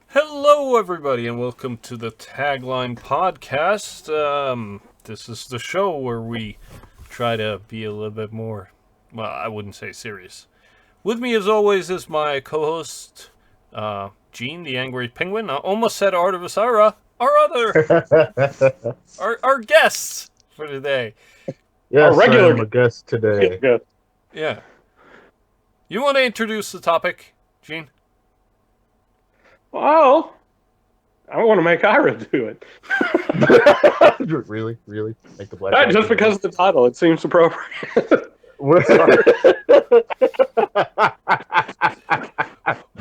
Hello, everybody, and welcome to the Tagline podcast. This is the show where we try to be a little bit more, well, I wouldn't say serious. With me, as always, is my co-host, Gene, the Angry Penguin. I almost said Artemis Ira, our guests for today. Yes, Our regular I'm a guest today. Yeah. You want to introduce the topic, Gene? Well, I want to make Ira do it. Really? Make the black Not guy just do because of the title, it seems appropriate.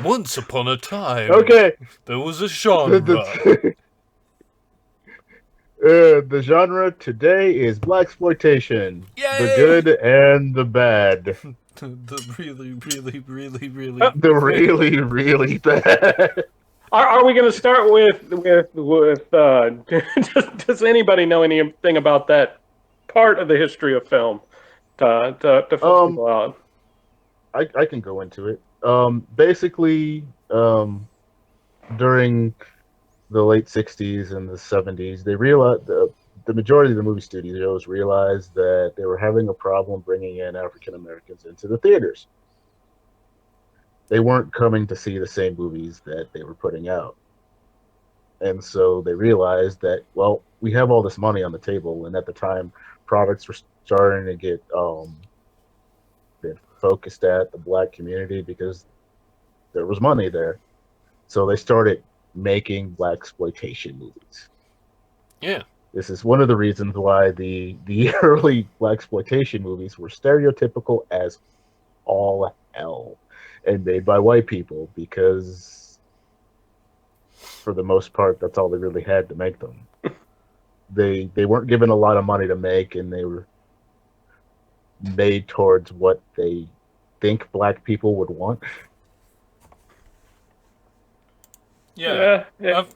Once upon a time, Okay. there was a genre. The genre today is Blaxplotation. Yay! The good and the bad. The really The really bad. Are we going to start with does anybody know anything about that part of the history of film to fill people out? I can go into it. Basically, during the late 60s and the 70s, they realized the majority of the movie studios realized that they were having a problem bringing in African Americans into the theaters. They weren't coming to see the same movies that they were putting out. And so they realized that, well, we have all this money on the table, and at the time, products were starting to get focused at the black community because there was money there. So they started making Blaxplotation movies. Yeah. This is one of the reasons why the early Blaxplotation movies were stereotypical as all hell and made by white people because, for the most part, that's all they really had to make them. They weren't given a lot of money to make, and they were made towards what they think black people would want. Yeah.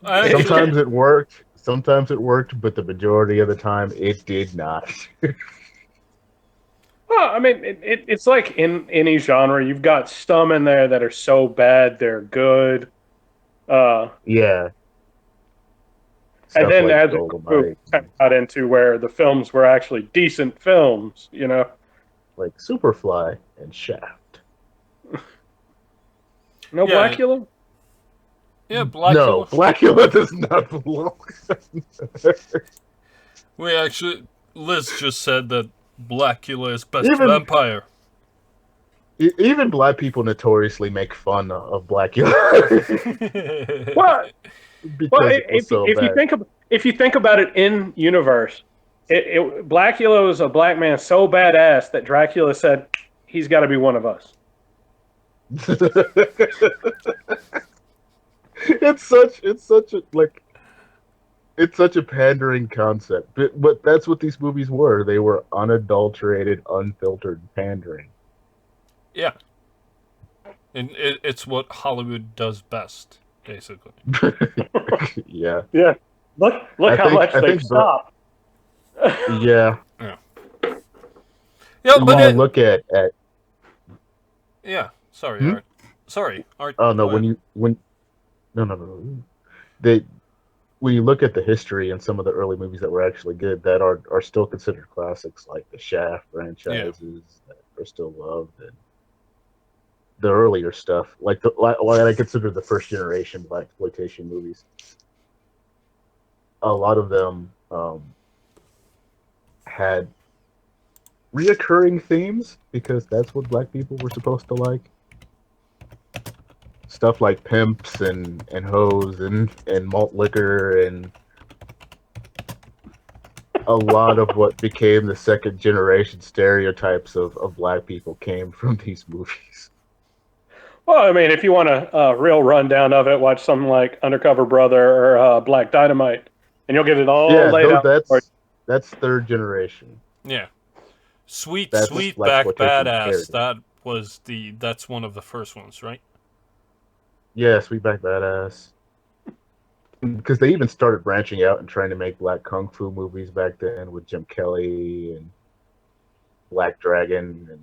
Sometimes it worked. Sometimes it worked, but the majority of the time it did not. Well, I mean, it's like in any genre, you've got some in there that are so bad they're good. Yeah. And then like as it got into where the films were actually decent films, you know, like Superfly and Shaft. No Blackula. Yeah, Blackula. No, Blackula does not belong. We actually, Liz just said that Blackula is best vampire. Even black people notoriously make fun of Blackula. Well, if you think about it in universe, Blackula was a black man so badass that Dracula said he's got to be one of us. It's such a pandering concept, but that's what these movies were. They were unadulterated, unfiltered pandering. Yeah, and it's what Hollywood does best, basically. Yeah. Look how much they've stopped. Yeah. Yeah, but look at. Yeah. Sorry, Art. Sorry, Art. Oh no! No. When you look at the history and some of the early movies that were actually good, that are still considered classics, like the Shaft franchises that are still loved, and the earlier stuff, like what I consider the first generation Blaxplotation movies. A lot of them had reoccurring themes because that's what black people were supposed to like. Stuff like pimps and hoes and malt liquor, and a lot of what became the second generation stereotypes of black people came from these movies. Well, I mean, if you want a real rundown of it, watch something like Undercover Brother or Black Dynamite, and you'll get it all laid out. That's third generation. Yeah, Sweetback Badass. That's one of the first ones, right? Yeah, Sweetback Badass. because they even started branching out and trying to make black kung fu movies back then with Jim Kelly and Black Dragon,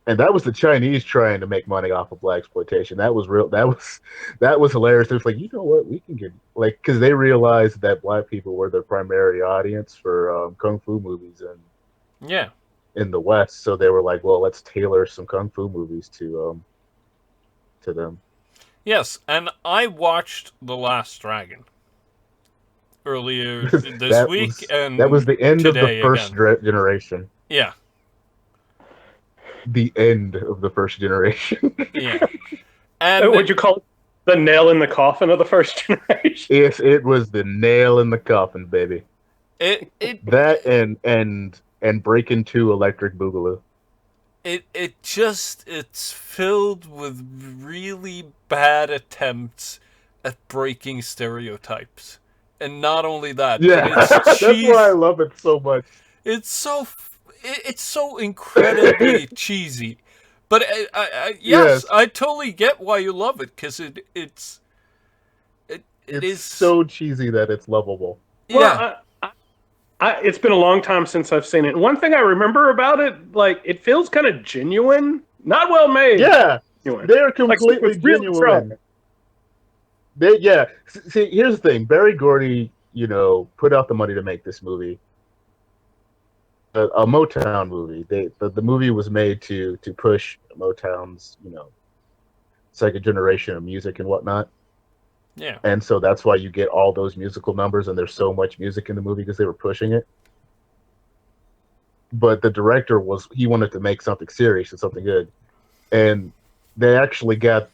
and that was the Chinese trying to make money off of Blaxplotation. That was real. That was hilarious. It was like, you know what, we can get like, because they realized that black people were their primary audience for kung fu movies Yeah. in the West. So they were like, well, let's tailor some kung fu movies to them. Yes, and I watched The Last Dragon earlier this that week, was and that was the end of the today first again. generation. Yeah. The end of the first generation. Yeah. And would you call it the nail in the coffin of the first generation? Yes, it was the nail in the coffin, baby. it and Break Into Electric Boogaloo. it's filled with really bad attempts at breaking stereotypes. And not only that, Yeah, but it's that's why I love it so much. It's so incredibly cheesy. But yes, I totally get why you love it, because it's so cheesy that it's lovable. Yeah. Well, it's been a long time since I've seen it. And one thing I remember about it, like, it feels kind of genuine, not well made. Yeah, genuine. they're completely like, genuine. See, here's the thing: Barry Gordy, put out the money to make this movie, a Motown movie. The movie was made to push Motown's, second generation of music and whatnot. Yeah. And so that's why you get all those musical numbers, and there's so much music in the movie because they were pushing it. But the director he wanted to make something serious and something good, and they actually got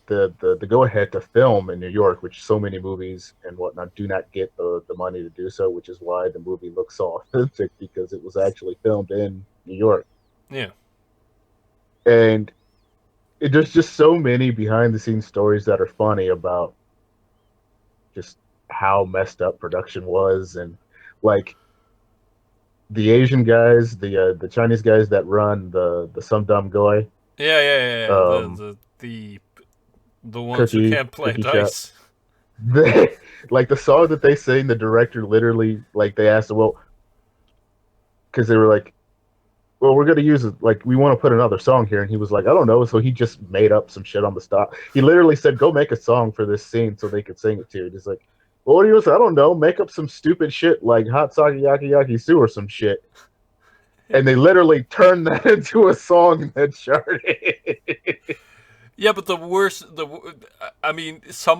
the go ahead to film in New York, which so many movies and whatnot do not get the money to do so, which is why the movie looks so authentic, because it was actually filmed in New York. Yeah. And there's just so many behind the scenes stories that are funny about just how messed up production was, and like the Asian guys, the Chinese guys that run the Some Dumb Goy. Yeah. The ones who can't play dice. Like the song that they sing, the director literally, like, they asked him, well, because they were like, well, we're going to use it, like, we want to put another song here, and he was like, I don't know, so he just made up some shit on the spot. He literally said, go make a song for this scene so they could sing it to. He's like, well, what do you say? I don't know, make up some stupid shit like Hot Sake Yaki Yaki Sue or some shit. And they literally turned that into a song that charted. Yeah, but some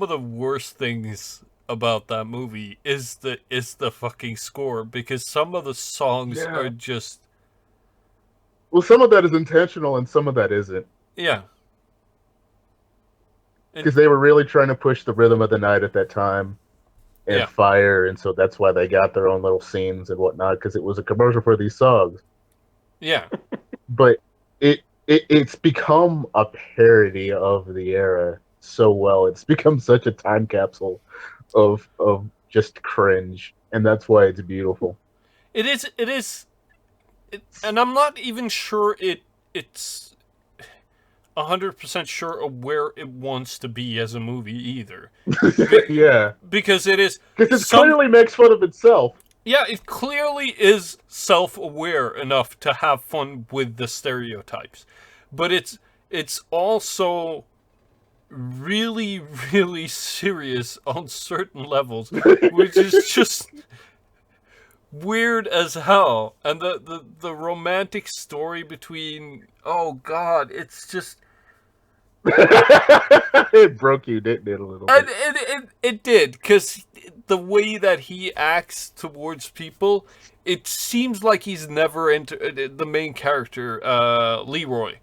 of the worst things about that movie is the fucking score, because some of the songs are just... Well, some of that is intentional and some of that isn't. Yeah. Because they were really trying to push the rhythm of the night at that time and fire, and so that's why they got their own little scenes and whatnot, because it was a commercial for these songs. Yeah. But it's become a parody of the era so well. It's become such a time capsule of just cringe, and that's why it's beautiful. It is, and I'm not even sure it's 100% sure of where it wants to be as a movie either. Yeah, because it clearly makes fun of itself. Yeah, it clearly is self-aware enough to have fun with the stereotypes, but it's also really, really serious on certain levels, which is just weird as hell. And the romantic story between, oh god, it's just... It broke you, didn't it, a little bit? It did, because the way that he acts towards people, it seems like he's never the main character, Leroy.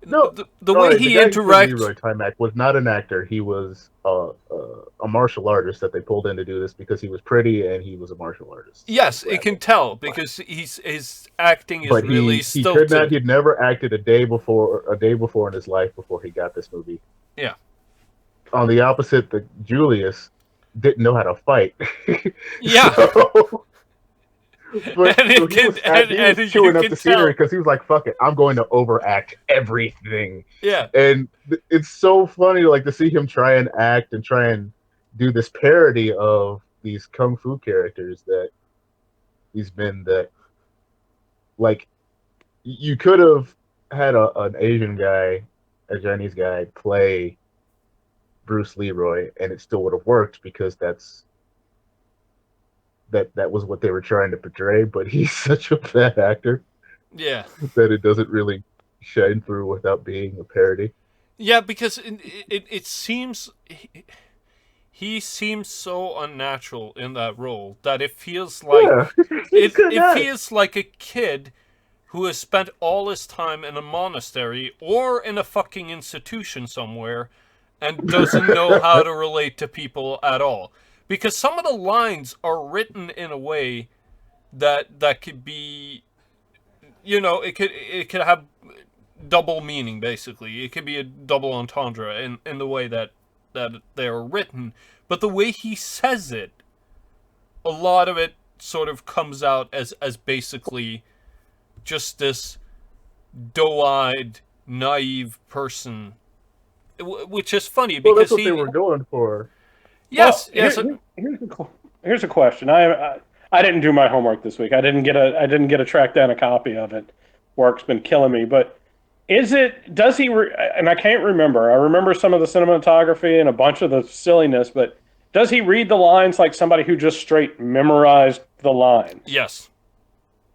No, the way he interacts. Leroy Timac was not an actor. He was a martial artist that they pulled in to do this because he was pretty and he was a martial artist. Yes, it can tell because his acting is really stilted. He could not. He'd never acted a day before in his life before he got this movie. Yeah. On the opposite, Julius didn't know how to fight. Yeah. But he was chewing up the scenery because he was like, fuck it, I'm going to overact everything. Yeah. And it's so funny, like, to see him try and act and try and do this parody of these kung fu characters that these men that like you could have had an Asian guy, a Chinese guy play Bruce Leroy, and it still would have worked because that was what they were trying to portray. But he's such a bad actor Yeah. that it doesn't really shine through without being a parody. Yeah, because it seems he seems so unnatural in that role that it feels like it feels like a kid who has spent all his time in a monastery or in a fucking institution somewhere and doesn't know how to relate to people at all. Because some of the lines are written in a way that could be, it could have double meaning, basically. It could be a double entendre in the way that they are written. But the way he says it, a lot of it sort of comes out as basically just this doe-eyed, naive person, which is funny because that's what they were going for. Yes, well, yes. Here's a question. I didn't do my homework this week. I didn't get to track down a copy of it. Work's been killing me, but does he, and I can't remember. I remember some of the cinematography and a bunch of the silliness, but does he read the lines like somebody who just straight memorized the lines? Yes.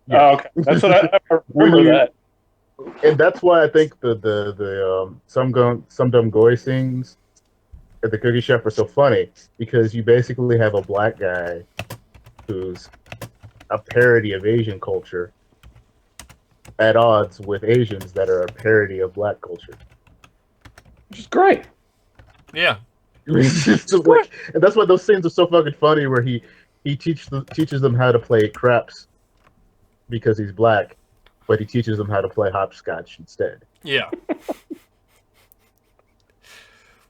Oh, okay. That's what I remember that. And that's why I think the some dumb goy scenes at the Cookie Chef are so funny, because you basically have a black guy who's a parody of Asian culture at odds with Asians that are a parody of black culture. Which is great. Yeah. And that's why those scenes are so fucking funny, where he teaches them how to play craps because he's black, but he teaches them how to play hopscotch instead. Yeah.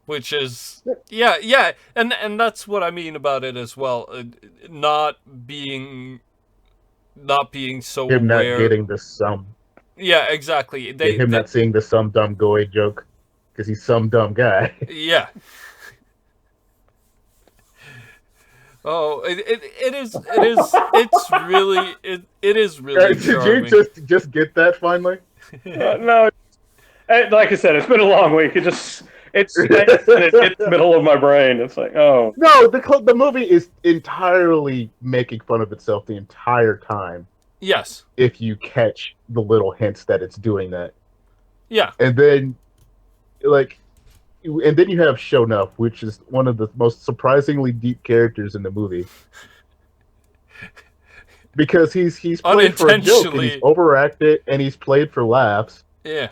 Which is, yeah, and that's what I mean about it as well. Not being so Him aware. not getting the some. Yeah, exactly. Not seeing the some dumb goy joke because he's some dumb guy. Yeah. Oh, it is really charming. Did you just get that finally? No, like I said, it's been a long week. It hits the middle of my brain. It's like, oh no, the movie is entirely making fun of itself the entire time. Yes. If you catch the little hints that it's doing that. Yeah. And then you have Shonuff, which is one of the most surprisingly deep characters in the movie. Because he's played for a joke, and he's overacted, and he's played for laughs. Yeah.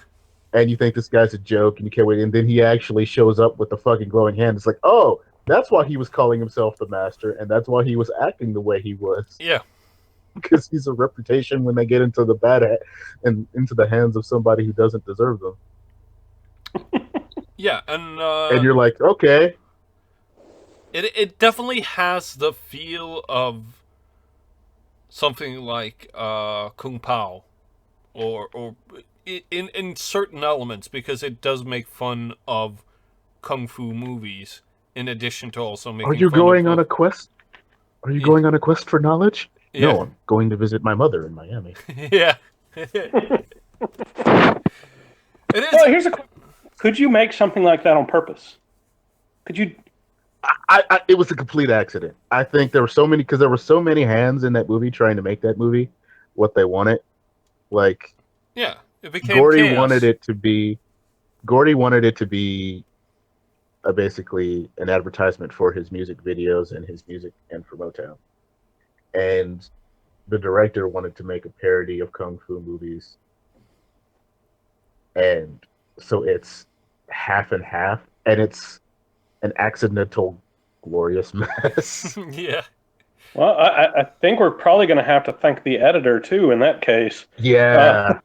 And you think this guy's a joke, and you can't wait, and then he actually shows up with the fucking glowing hand. It's like, oh, that's why he was calling himself the master, and that's why he was acting the way he was. Yeah. Because he's a reputation when they get into the and into the hands of somebody who doesn't deserve them. Yeah, and you're like, okay. It definitely has the feel of something like Kung Pao, or in certain elements, because it does make fun of kung fu movies in addition to also making. Are you going on a quest? Are you going on a quest for knowledge? Yeah. No, I'm going to visit my mother in Miami. Yeah. It is. Well, here's a question. Could you make something like that on purpose? Could you? It was a complete accident. I think there were so many hands in that movie trying to make that movie what they wanted. Like, yeah, it became Gordy chaos. wanted it to be basically an advertisement for his music videos and his music and for Motown. And the director wanted to make a parody of kung fu movies. And so it's half and half, and it's an accidental, glorious mess. Yeah. Well, I think we're probably going to have to thank the editor too in that case. Yeah.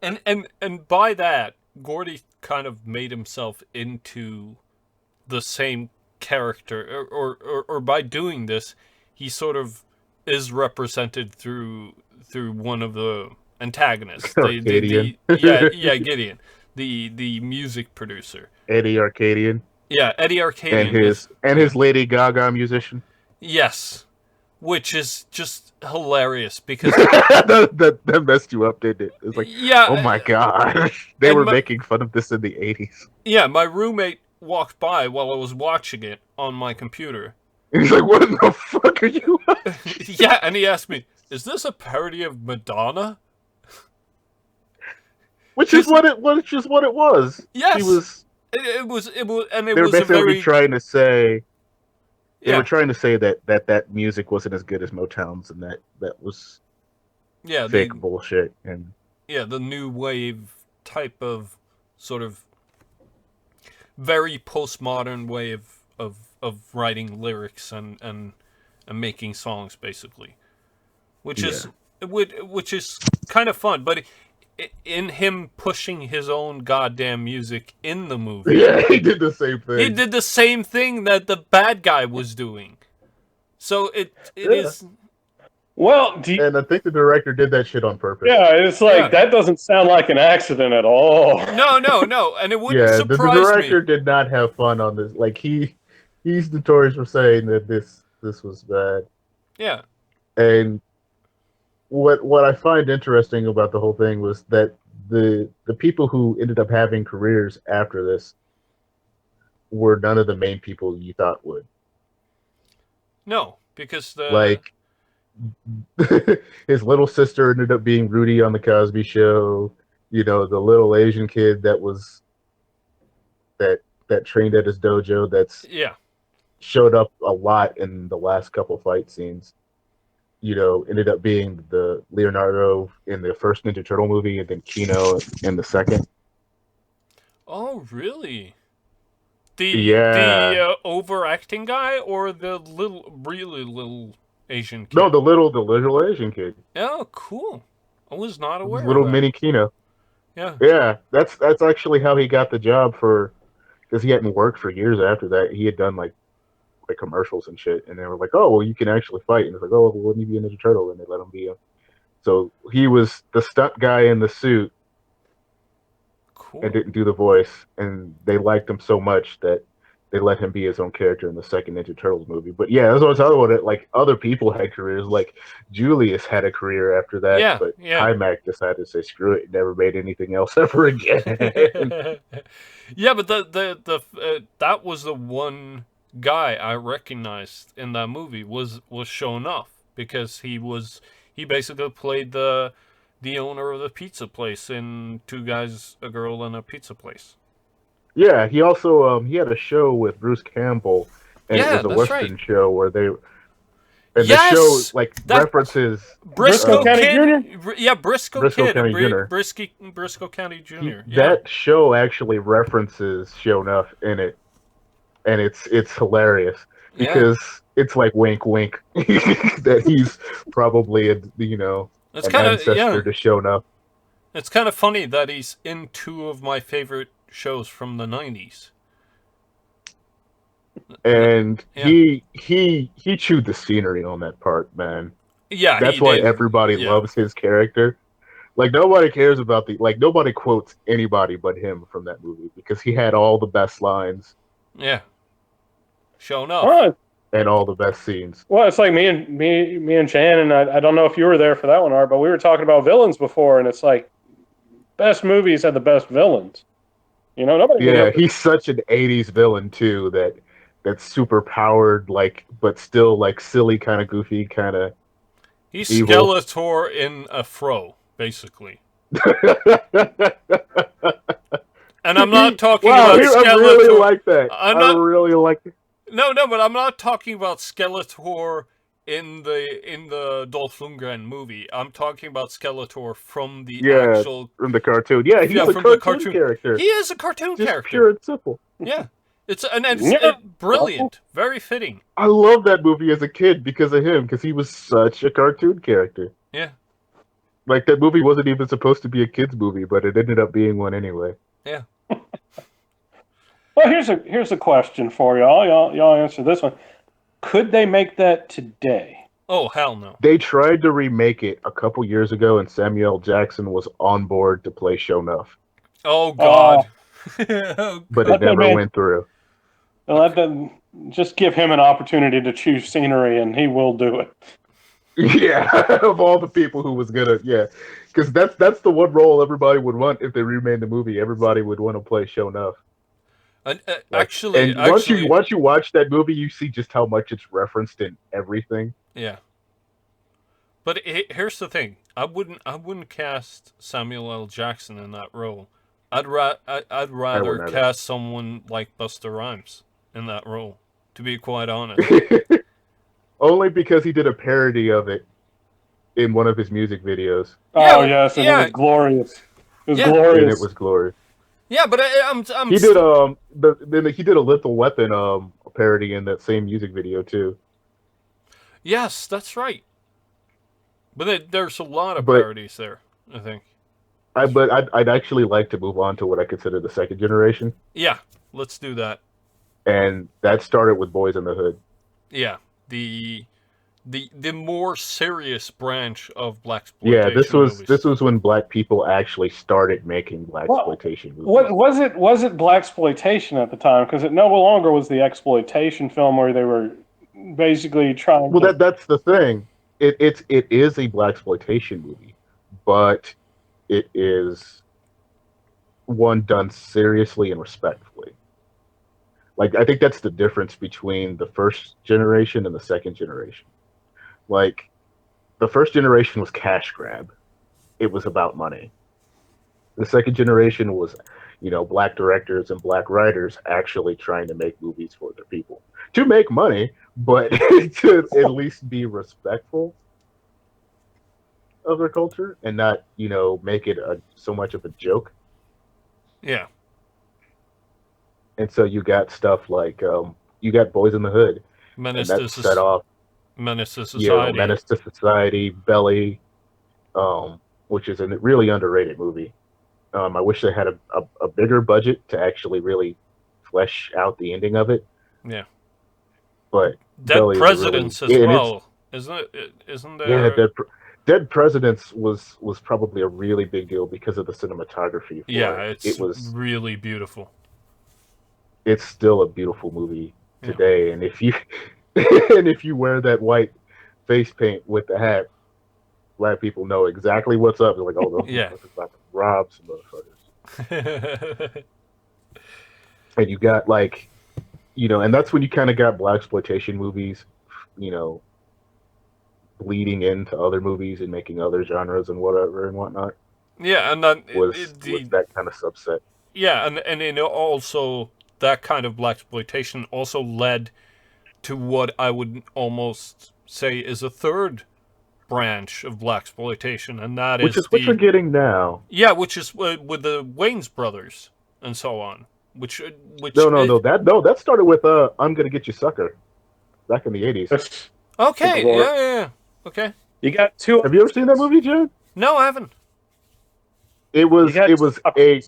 And by that, Gordy kind of made himself into the same character, or by doing this, he sort of is represented through one of the antagonists. Arcadian. Gideon, the music producer. Eddie Arcadian. Yeah, Eddie Arcadian. and his Lady Gaga musician. Yes, which is just hilarious because that messed you up, didn't it? It's like, yeah, oh my god, they and were making fun of this in the 80s. yeah, my roommate walked by while I was watching it on my computer. And he's like, what in the fuck are you? Yeah, and he asked me, "Is this a parody of Madonna?" Which is what it was. Yes, He was. it was, and it They were was a basically very trying to say. They yeah, were trying to say that music wasn't as good as Motown's, and that was yeah, fake bullshit. And the new wave type of sort of very postmodern way of writing lyrics and making songs, basically, which is kind of fun, but in him pushing his own goddamn music in the movie, yeah, he did the same thing. he did the same thing that the bad guy was doing. So it is. Well, and I think the director did that shit on purpose. Yeah, it's like that doesn't sound like an accident at all. No, and it wouldn't surprise me. The director did not have fun on this. Like he's notorious for saying that this was bad. Yeah. And what I find interesting about the whole thing was that the people who ended up having careers after this were none of the main people you thought would. No, because like his little sister ended up being Rudy on the Cosby Show. You know, the little Asian kid that trained at his dojo showed up a lot in the last couple fight scenes. You know, ended up being the Leonardo in the first Ninja Turtle movie, and then Kino in the second. Oh, really? The overacting guy or the really little Asian kid? No, the little Asian kid. Oh, cool. I was not aware. Little of that. mini Kino. Yeah. Yeah, that's actually how he got the job because he hadn't worked for years after that. He had done like commercials and shit, and they were like, "Oh, well, you can actually fight." And it's like, "Oh, well, wouldn't you be a Ninja Turtle?" And they let him be him. So he was the stunt guy in the suit, cool. and didn't do the voice. And they liked him so much that they let him be his own character in the second Ninja Turtles movie. But yeah, that's what I was talking about. It like other people had careers. Like Julius had a career after that, but Hymack decided to say, "Screw it," never made anything else ever again. Yeah, but the that was the one guy I recognized in that movie was shown off because he basically played the owner of the pizza place in Two Guys, a Girl, and a Pizza Place. Yeah, he also he had a show with Bruce Campbell, and it was a Western show where they the show references Briscoe County Jr. Yeah, Briscoe Kid, County Jr. Briscoe County Jr. That show actually references Show Enough in it. And it's hilarious because it's like wink, wink that he's probably an ancestor to Show Enough. It's kind of funny that he's in two of my favorite shows from the 90s. And he chewed the scenery on that part, man. Yeah, that's why everybody loves his character. Like nobody cares about nobody quotes anybody but him from that movie because he had all the best lines. Yeah. Show enough. And all the best scenes. Well, it's like me and Shannon. I don't know if you were there for that one, Art, but we were talking about villains before, and it's like best movies had the best villains. You know, nobody. Yeah, he's such an '80s villain too. That's super powered, but still silly, kind of goofy, kind of. He's evil. Skeletor in a fro, basically. And I'm not talking about Skeletor. I really like that. I really like it. No, but I'm not talking about Skeletor in the Dolph Lundgren movie. I'm talking about Skeletor from the from the cartoon. Yeah, he's a cartoon character. He is a cartoon character. Pure and simple. Yeah. It's brilliant. Very fitting. I love that movie as a kid because of him, because he was such a cartoon character. Yeah. Like, that movie wasn't even supposed to be a kid's movie, but it ended up being one anyway. Yeah. Well, here's a question for y'all. Y'all answer this one. Could they make that today? Oh, hell no. They tried to remake it a couple years ago, and Samuel Jackson was on board to play Sho'nuff. Oh, God. But it never went through. Let them just give him an opportunity to choose scenery, and he will do it. Yeah, of all the people who was gonna, yeah, because that's the one role everybody would want if they remade the movie. Everybody would want to play Sho'nuff. And Like, actually, and once you actually, once you watch that movie, you see just how much it's referenced in everything. yeah. But here's the thing: I wouldn't cast Samuel L. Jackson in that role. I'd I rather wouldn't cast someone like Busta Rhymes in that role. To be quite honest. either. Only because he did a parody of it in one of his music videos, Oh Yeah, yes, and it was yeah, glorious. It was yeah, and it glorious. was glorious. yeah. But I'm He did still. he did a Lethal Weapon parody in that same music video too. Yes, that's right. But there's a lot of But parodies there. I think. I'd actually like to move on to what I consider the second generation, Yeah, let's do that. and that started with Boys in the Hood. Yeah, the the more serious branch of Yeah, blaxploitation movies. this was when black people actually started making What blaxploitation what movies. was it? Was it blaxploitation at the time? Because it no longer was the exploitation film where they were basically trying Well, to. that's the thing. It is a blaxploitation movie, but it is one done seriously and respectfully. Like, I think that's the difference between the first generation and the second generation. Like, the first generation was cash grab. It was about money. The second generation was, black directors and black writers actually trying to make movies for their people to make money, but to at least be respectful of their culture and not, make it so much of a joke. Yeah, And so you got stuff like you got Boys in the Hood, and Menace that to set off, Menace to Society. Menace to Society, Belly, which is a really underrated movie. I wish they had a bigger budget to actually really flesh out the ending of it, Yeah, but Dead Belly is a really Presidents as and it's well, isn't it? Isn't yeah, there? Dead Presidents was probably a really big deal because of the cinematography for Yeah, it. it's really beautiful. It's still a beautiful movie Yeah, today, and if you and if you wear that white face paint with the hat, black people know exactly what's up. They're like, oh, those yeah, motherfuckers about to rob some motherfuckers. And you got like, and that's when you kind of got blaxploitation movies, you know, bleeding into other movies and making other genres and whatever and whatnot. yeah, and then Was the that kind of subset? yeah, and it also that kind of blaxploitation also led to what I would almost say is a third branch of blaxploitation, and that Which is is what you're the getting now. yeah, which is with the Wayans brothers and so on. Which No, no, no. That started with "I'm Gonna Get You, Sucker" back in the '80s. That's the okay, glory. yeah, okay. You got two. Have you ever seen that movie, Jen? No, I haven't. You got It was a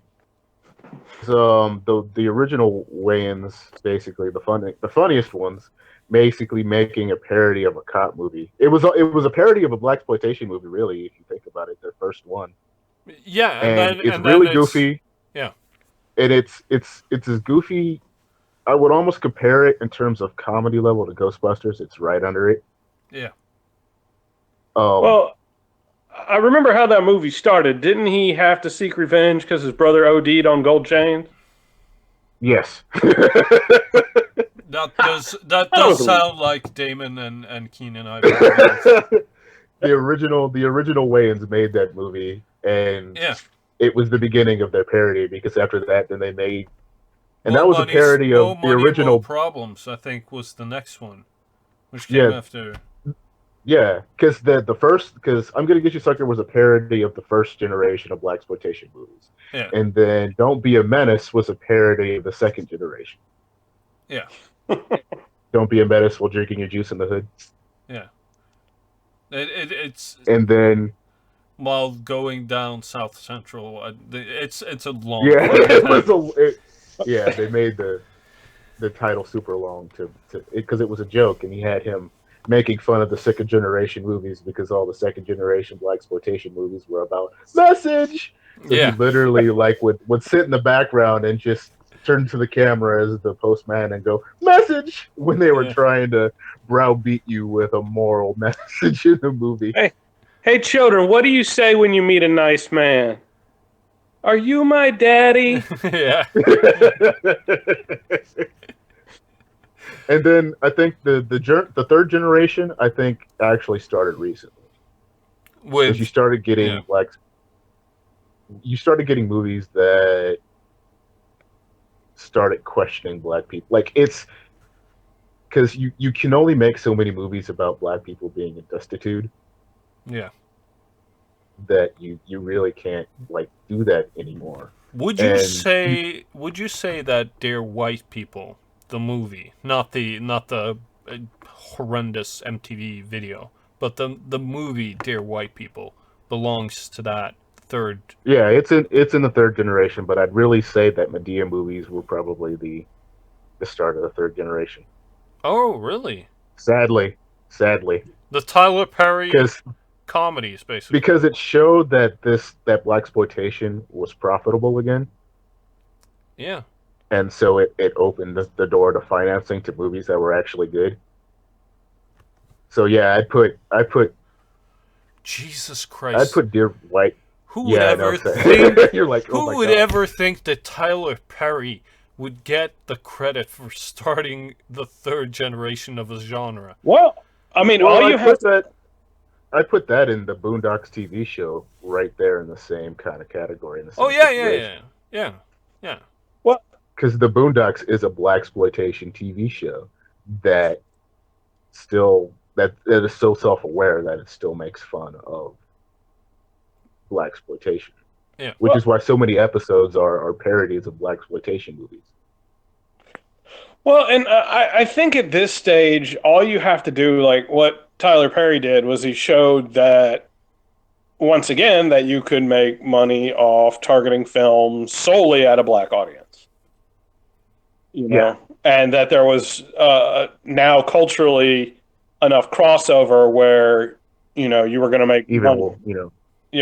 the original Wayans, basically the funniest ones, basically making a parody of a cop movie. It was a parody of a blaxploitation movie, really, if you think about it. Their first one, Yeah, and it's and then really it's goofy, yeah, and it's as goofy. I would almost compare it in terms of comedy level to Ghostbusters. It's right under it. yeah. Um, Well, I remember how that movie started. Didn't he have to seek revenge because his brother OD'd on gold chains? yes. That I does was a sound like Damon and Keenan Ivory Wayans. The original Wayans made that movie, and Yeah. it was the beginning of their parody because after that, then they made, and that was a parody More of the money, more original. problems. I think was the next one, which came Yeah, after. yeah, because the first, because I'm Gonna Get You, Sucker was a parody of the first generation of blaxploitation movies, Yeah, and then Don't Be a Menace was a parody of the second generation. yeah, Don't be a menace while drinking your juice in the hood, yeah. It's and then while going down South Central. It's a long yeah, fucking time. yeah, they made the title super long to because it was a joke, and he had him making fun of the second generation movies because all the second generation blaxploitation movies were about message. So he Yeah, literally like would sit in the background and just turn to the camera as the postman and go, "Message!" when they were Yeah. trying to browbeat you with a moral message in the movie. Hey, children, what do you say when you meet a nice man? Are you my daddy? Yeah. And then I think the third generation I think actually started recently because With yeah. you started getting movies that started questioning black people. Like it's because you can only make so many movies about black people being destitute Yeah. that you really can't like do that anymore. Would you And say that Dear White People, the movie, not the horrendous MTV video, but the movie Dear White People belongs to that third? yeah, it's in the third generation, but I'd really say that Medea movies were probably the start of the third generation. Oh, really? Sadly, The Tyler Perry because comedies, basically. it showed that that blaxploitation was profitable again, Yeah. and so it opened the door to financing to movies that were actually good. So yeah, Jesus I'd Christ. put Dear White. Who would Yeah, I know. ever think? You're like, oh Who my would god. ever think that Tyler Perry would get the credit for starting the third generation of a genre? Well, I mean, all Well, you have. I put that in the Boondocks TV show right there in the same kind of category in the Oh same yeah, yeah, situation. yeah, yeah, yeah. Well, Because the Boondocks is a blaxploitation TV show that that is so self aware that it still makes fun of blaxploitation, Yeah. which is why so many episodes are parodies of blaxploitation movies. Well, and I think at this stage, all you have to do, like what Tyler Perry did, was he showed that once again that you could make money off targeting films solely at a black audience. You Yeah, know, and that there was now culturally enough crossover where you were going to make even money. well,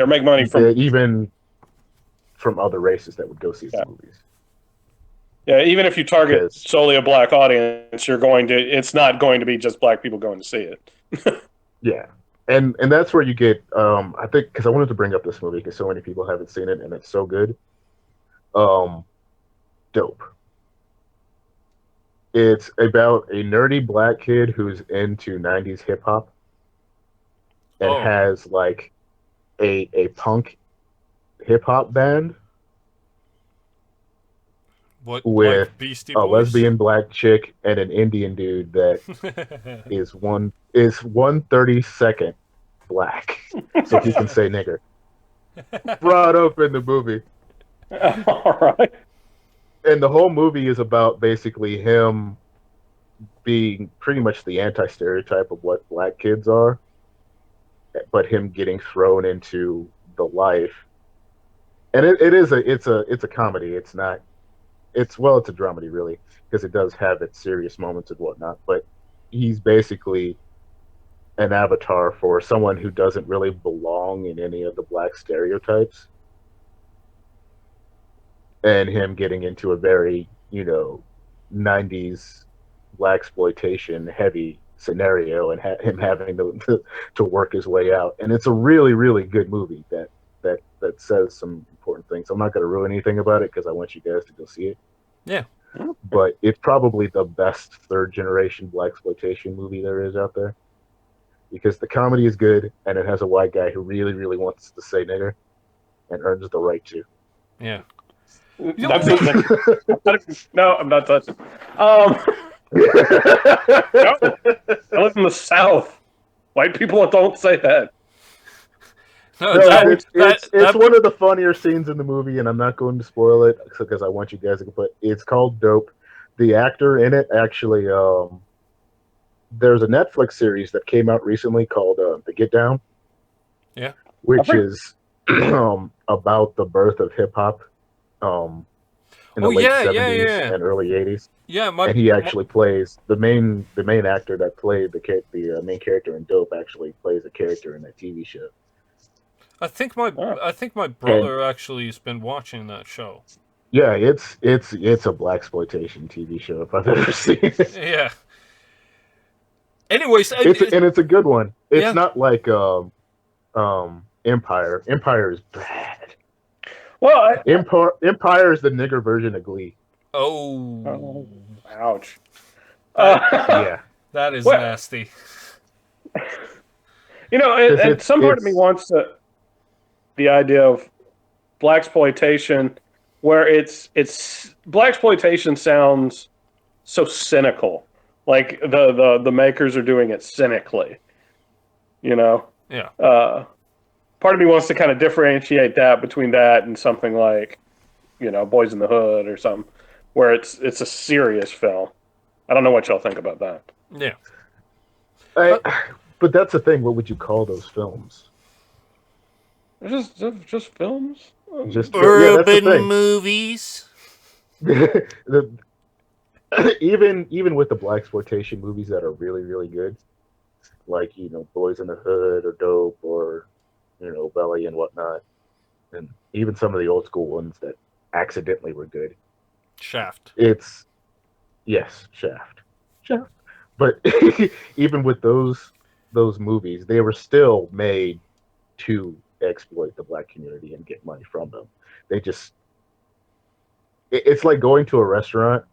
Make money from even from other races that would go see the yeah, movies. yeah. Even if you target Because solely a black audience, it's not going to be just black people going to see it. yeah, and that's where you get I think because I wanted to bring up this movie because so many people haven't seen it and it's so good. Um, Dope. It's about a nerdy black kid who's into '90s hip hop and Oh, has like a punk hip hop band what, with like Beastie a Boys? lesbian black chick and an Indian dude that is 1/32 black, so he can say nigger. Brought up in the movie, All right. and the whole movie is about basically him being pretty much the anti-stereotype of what black kids are, but him getting thrown into the life. And it's a comedy. It's not it's a dramedy really because it does have its serious moments and whatnot. But he's basically an avatar for someone who doesn't really belong in any of the black stereotypes, and him getting into a very '90s blaxploitation heavy scenario and him having to work his way out. And it's a really really good movie that says some important things. I'm not going to ruin anything about it because I want you guys to go see it. Yeah. But it's probably the best third generation blaxploitation movie there is out there because the comedy is good and it has a white guy who really really wants to say nigger and earns the right to. Yeah. No, I'm not touching. No, I live in the South. White people don't say that. No, No, that it's one of the funnier scenes in the movie, and I'm not going to spoil it because I want you guys to. But it's called Dope. The actor in it actually, there's a Netflix series that came out recently called The Get Down, yeah. which is about the birth of hip hop in the Oh late yeah, yeah, '70s yeah. and early '80s. Yeah, And he actually plays the main actor that played the main character in Dope actually plays a character in that TV show. I think my Oh. I think my And brother actually has been watching that show. Yeah, it's a blaxploitation TV show if I've ever seen it. Yeah. Anyways, It's a good one. It's yeah. not like Empire. Empire is bad. Well, Empire is the nigger version of Glee. Oh, ouch. Yeah, that is Well, nasty. and some part of me wants the idea of blaxploitation, where it's blaxploitation sounds so cynical, like the makers are doing it cynically. Yeah. Part of me wants to kind of differentiate that between that and something like, Boys in the Hood or something, where it's a serious film. I don't know what y'all think about that. Yeah. But that's the thing. What would you call those films? Just films. Just Urban movies. the, even with the blaxploitation movies that are really really good, like Boys in the Hood or Dope or Belly and whatnot, and even some of the old school ones that accidentally were good. Shaft. It's Shaft. But even with those movies, they were still made to exploit the black community and get money from them. It's like going to a restaurant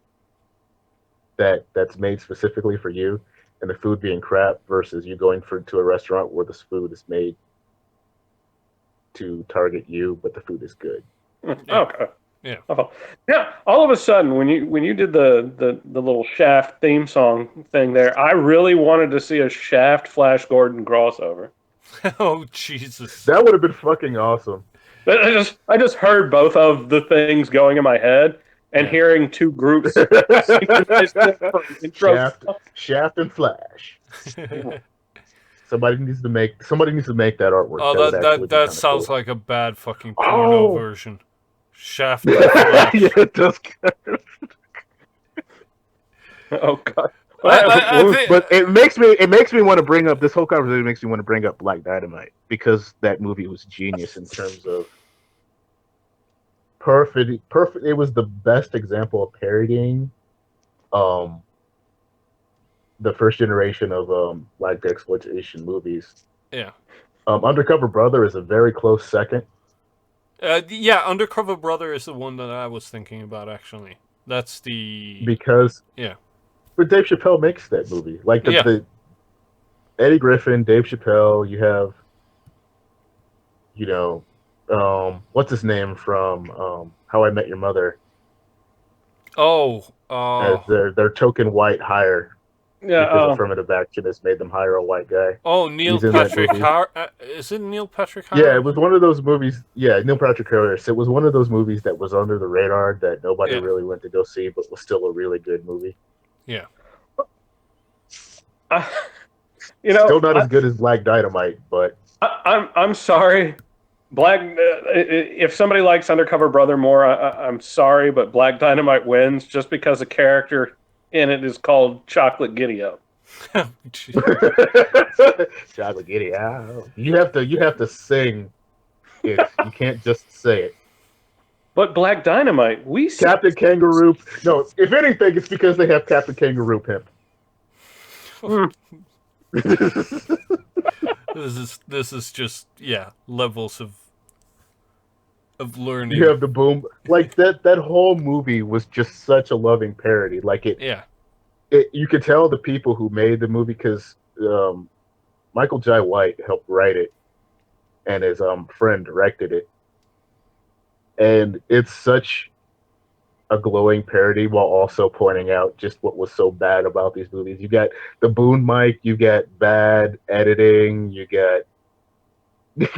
that's made specifically for you and the food being crap versus you going to a restaurant where this food is made to target you, but the food is good. Okay. Yeah. Yeah. All of a sudden, when you did the little Shaft theme song thing there, I really wanted to see a Shaft Flash Gordon crossover. Oh Jesus! That would have been fucking awesome. But I just heard both of the things going in my head and hearing two groups. Shaft and Flash. Somebody needs to make that artwork. Oh, that sounds cool. Like a bad fucking porno version. Shaft and Flash. Yeah, it does. Oh God. But it makes me want to bring up this whole conversation. Makes me want to bring up Black Dynamite because that movie was genius in terms of perfect. It was the best example of parodying the first generation of black exploitation movies. Yeah. Undercover Brother is a very close second. Yeah, Undercover Brother is the one that I was thinking about actually. That's because yeah. But Dave Chappelle makes that movie. Like the Eddie Griffin, Dave Chappelle. You have, what's his name from How I Met Your Mother? Oh, as their token white hire. Yeah, because affirmative action has made them hire a white guy. Oh, Neil Patrick Harris. Is it Neil Patrick Harris? Yeah, it was one of those movies. Yeah, Neil Patrick Harris. It was one of those movies that was under the radar that nobody really went to go see, but was still a really good movie. Yeah. Still not as good as Black Dynamite, but I'm sorry, if somebody likes Undercover Brother more, I'm sorry, but Black Dynamite wins just because a character in it is called Chocolate Giddy-Up. Chocolate Giddy-Up. You have to sing it. You can't just say it. But Black Dynamite, Captain Kangaroo. No, if anything, it's because they have Captain Kangaroo Pimp. This is just levels of learning. You have the boom, like that whole movie was just such a loving parody. Like you could tell the people who made the movie because Michael Jai White helped write it, and his friend directed it, and it's such a glowing parody while also pointing out just what was so bad about these movies. You got the boom mic, you get bad editing, you get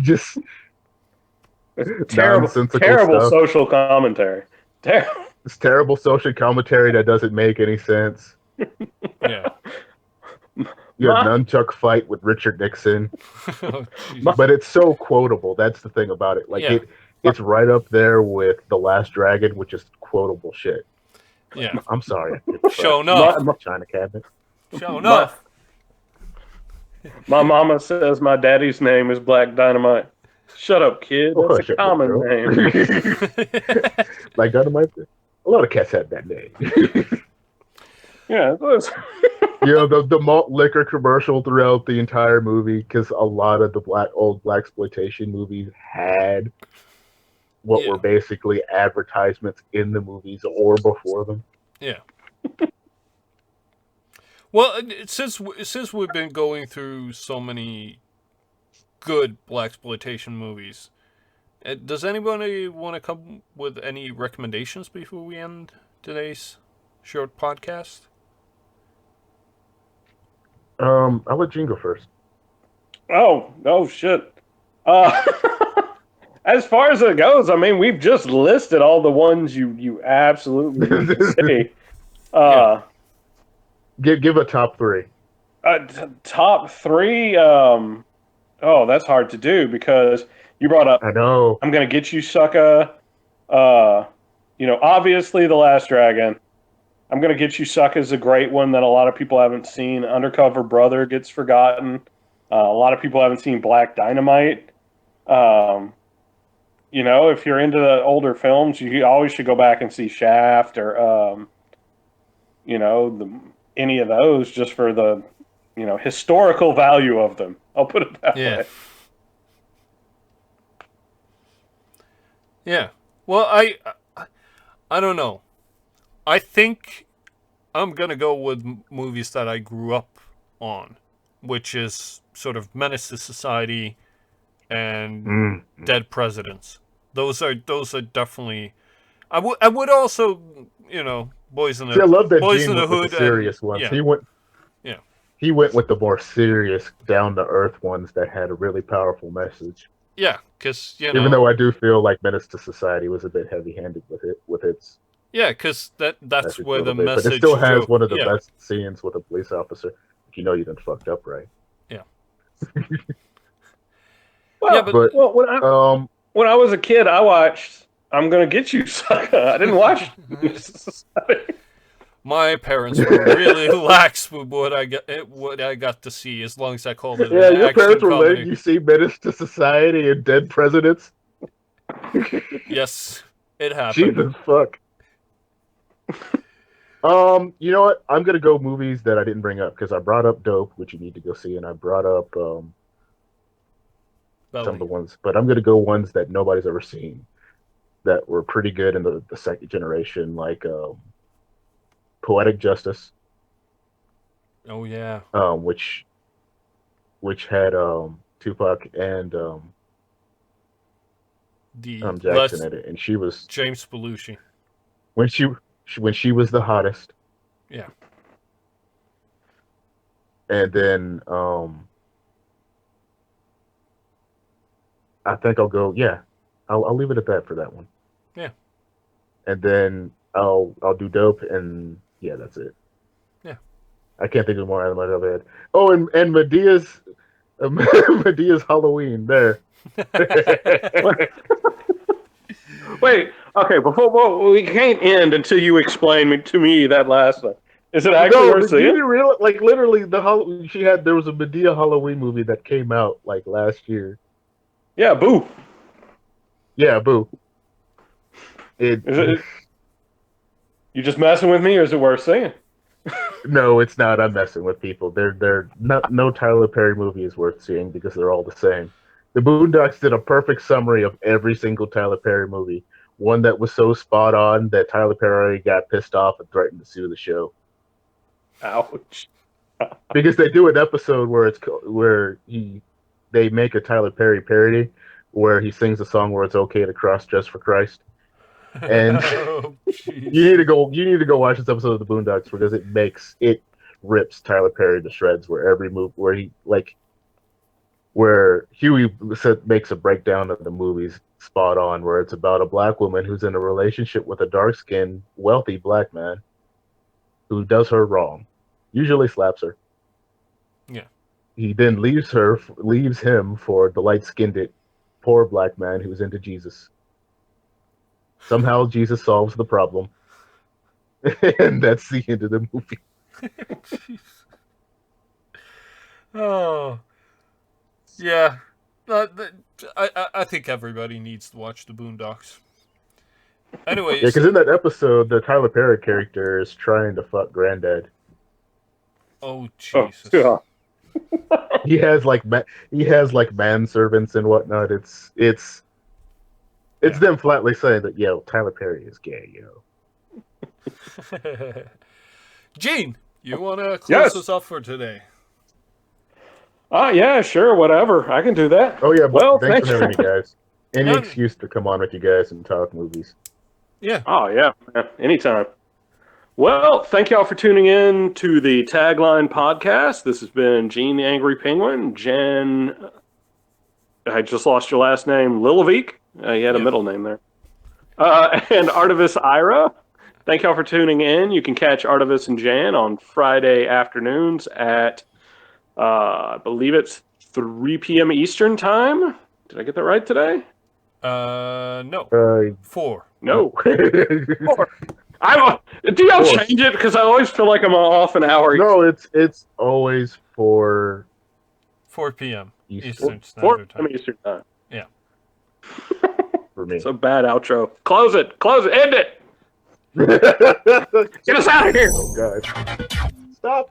just terrible stuff. Social commentary. It's terrible social commentary that doesn't make any sense. Yeah. You have nunchuck fight with Richard Nixon. Oh, but it's so quotable. That's the thing about it. Like it's right up there with The Last Dragon, which is quotable shit. Yeah. I'm sorry. Show enough. China cabinet. Show enough. My mama says my daddy's name is Black Dynamite. Shut up, kid. Oh, That's a hush up, little common girl. name. Like Dynamite. A lot of cats have that name. Yeah, it was. The malt liquor commercial throughout the entire movie, because a lot of the old blaxploitation movies had what Yeah. were basically advertisements in the movies or before them. Yeah. Well, since we've been going through so many good blaxploitation movies, does anybody want to come with any recommendations before we end today's short podcast? I'll let Gene go first. Oh, shit. Uh, as far as it goes, I mean, we've just listed all the ones you absolutely need to see. Yeah. Give a top three. Top three. Oh, that's hard to do because you brought up I know. "I'm Gonna Get You, Sucker." Obviously, "The Last Dragon." "I'm Gonna Get You, Sucker" is a great one that a lot of people haven't seen. "Undercover Brother" gets forgotten. A lot of people haven't seen "Black Dynamite." Um, if you're into the older films, you always should go back and see Shaft or any of those just for the historical value of them. I'll put it that Yeah. way. Yeah. Well, I don't know. I think I'm gonna go with movies that I grew up on, which is sort of Menace to Society and Mm. Dead Presidents. Those are definitely. I would also Boys in See, I love that Boys Gene in the went with the Hood and serious ones. yeah. Yeah. He went with the more serious, down to earth ones that had a really powerful message. Yeah, because Even though I do feel like Menace to Society was a bit heavy-handed with its yeah, because that's message a where the little bit, but it message still has joke. one of the Yeah, best scenes with a police officer. You know you done fucked up, right? yeah, yeah, Well, but But well, um, when I was a kid, I watched "I'm Gonna Get You, Sucker." I didn't watch. my parents were really lax with what I got to see, as long as I called it an yeah, your action parents were letting comedy. you see Menace to Society and Dead Presidents. Yes, it happened. Jesus fuck. You know what? I'm gonna go movies that I didn't bring up because I brought up Dope, which you need to go see, and I brought up some of Belly. the ones, but I'm gonna go ones that nobody's ever seen that were pretty good in the second generation, like Poetic Justice, Oh yeah, um, which which had Tupac and the Jackson less in it, and she was James Belushi. when she was the hottest, Yeah, and then I think I'll go I'll leave it at that for that one, yeah, and then I'll do Dope, and yeah, that's it. yeah. I can't think of more out of my head. Oh, and Medea's Medea's Halloween there. Wait, okay. We can't end until you explain to me that last one. Is it actually No, worth but you seeing? didn't realize, like, literally there was a Medea Halloween movie that came out like last year. Yeah, boo. Yeah, boo. It Is it? You just messing with me, or is it worth seeing? No, it's not. I'm messing with people. They're not no Tyler Perry movie is worth seeing because they're all the same. The Boondocks did a perfect summary of every single Tyler Perry movie. One that was so spot on that Tyler Perry got pissed off and threatened to sue the show Ouch. because they do an episode where they make a Tyler Perry parody where he sings a song where it's okay to cross dress for Christ. And Oh you jeez. need to go watch this episode of the Boondocks because it rips Tyler Perry to shreds where every move where Huey makes a breakdown of the movies spot on where it's about a black woman who's in a relationship with a dark skinned wealthy black man who does her wrong, usually slaps her. Yeah. He then leaves him for the light skinned poor black man who's into Jesus. Somehow Jesus solves the problem. And that's the end of the movie. Oh. Yeah. I think everybody needs to watch the Boondocks. Anyways, Yeah, because in that episode, the Tyler Perry character is trying to fuck Granddad. oh Oh, Jesus. yeah. He has like manservants and whatnot. It's Yeah. them flatly saying that Tyler Perry is gay. Gene, you want to close Yes. us off for today? Yeah, sure, whatever. I can do that. Oh yeah, Well, thanks for having me, guys. Any None- excuse to come on with you guys and talk movies. Yeah. Oh, yeah, man. Anytime. Well, thank y'all for tuning in to the Tagline podcast. This has been Gene the Angry Penguin, Jen, I just lost your last name, Lillevik. You had a middle name there. And Artevis Ira. Thank y'all for tuning in. You can catch Artevis and Jan on Friday afternoons at, I believe it's 3 p.m. Eastern time. Did I get that right today? No. 4. No. 4. Do y'all change it? Because I always feel like I'm off an hour. No, it's always 4 p.m. Eastern 4 Standard p.m. Time. Eastern time. Yeah. for me. It's a bad outro. Close it. End it. Get us out of here. Oh god. Stop.